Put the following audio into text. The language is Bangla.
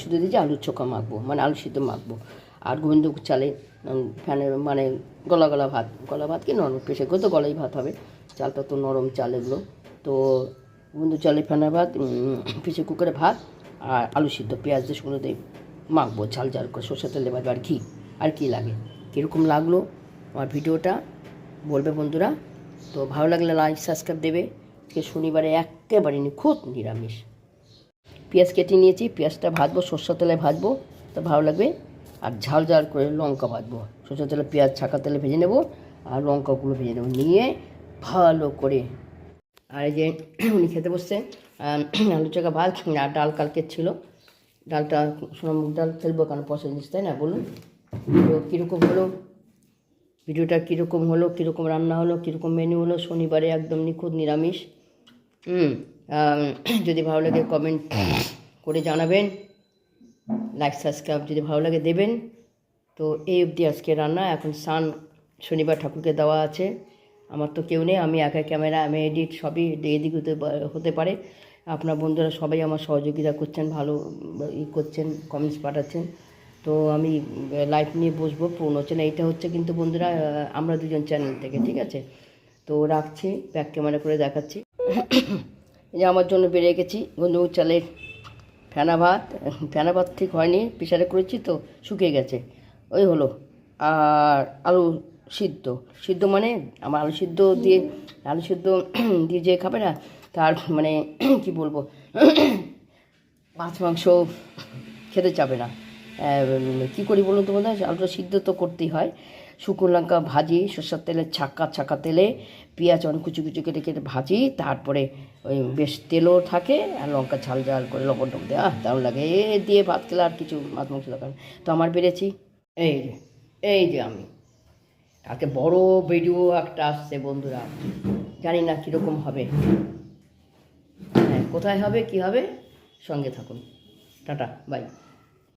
সিদ্ধ দিয়েছি, আলুর চোখা মাখবো, মানে আলু সিদ্ধ মাখবো। আর গোবিন্দভোগ চালে ফ্যানের মানে গলা ভাত কি নরম প্রেশার করে তো গলাই ভাত হবে, চালটা তো নরম চাল এগুলো। তো গোবিন্দভোগ চালে ফ্যানের ভাত, প্রেশার কুকারে ভাত আর আলু সিদ্ধ পেঁয়াজ দিয়ে শুকনো দিয়ে মাখবো ঝাল করে সরষের তেলে ভাজবো আর ঘি। আর কী লাগে? কীরকম লাগলো আমার ভিডিওটা বলবে বন্ধুরা। তো ভালো লাগলে লাইক সাবস্ক্রাইব দেবে। আজকে শনিবারে একেবারে নিখুঁত নিরামিষ। পেঁয়াজ কেটে নিয়েছি, পেঁয়াজটা ভাজবো সরষের তেলে ভাজবো, তো ভালো লাগবে। আর ঝাল করে লঙ্কা ভাজবো, সরষের তেলে পেঁয়াজ ছাকা তেলে ভেজে নেবো আর লঙ্কাগুলো ভেজে নেবো, নিয়ে ভালো করে। আর এই যে উনি খেতে বসছে, আলু চোখা ভাত আর ডাল কালকের ছিল, ডালটা সোনামুখ ডাল ফেলবো কারণ পয়সা জিনিস, তাই না বলুন? তো কীরকম হলো ভিডিওটা, কীরকম হলো, কীরকম রান্না হলো, কীরকম মেনু হলো শনিবারে একদম নিখুঁত নিরামিষ। যদি ভালো লাগে কমেন্ট করে জানাবেন, লাইক সাবস্ক্রাইব যদি ভালো লাগে দেবেন। তো এই অবধি আজকে রান্না। এখন শনিবার ঠাকুরকে দেওয়া আছে, আমার তো কেউ নেই, আমি একা ক্যামেরা, আমি এডিট সবই এদিক হতে পারে। আপনার বন্ধুরা সবাই আমার সহযোগিতা করছেন, ভালো করছেন, কমেন্টস পাঠাচ্ছেন। তো আমি লাইভ নিয়ে বসবো পূর্ণ চ্যানেল, এইটা হচ্ছে কিন্তু বন্ধুরা আমরা দুজন চ্যানেল থেকে, ঠিক আছে? তো রাখছি, ব্যাক ক্যামেরা করে দেখাচ্ছি। এই যে আমার জন্য বেড়ে গেছি গোবিন্দভোগ চালের ফেনা ভাত ঠিক হয়নি, প্রেশারে করেছি তো শুকিয়ে গেছে, ওই হলো। আর আলু সিদ্ধ মানে আমার আলু সিদ্ধ দিয়ে যে খাবে না তার মানে কি বলবো, মাছ মাংস খেতে চাবে না। কী করি বলুন তো বন্ধুরা, আলুটা সিদ্ধ তো করতেই হয়। শুকনো লঙ্কা ভাজি সরষের তেলে ছাকা তেলে পেঁয়াজ অনেক কুচি কেটে ভাজি, তারপরে ওই বেশ তেলও থাকে আর লঙ্কা ঝাল করে লবণ টক দেয়, দারুণ লাগে। এ দিয়ে ভাত খেলে আর কিছু মাছ মাংস দরকার। তো আমার বেড়েছি এই যে আমি আজকে বড় ভিডিও একটা আসছে বন্ধুরা, জানি না কীরকম হবে, হ্যাঁ কোথায় হবে কী হবে, সঙ্গে থাকুন। Tata bye.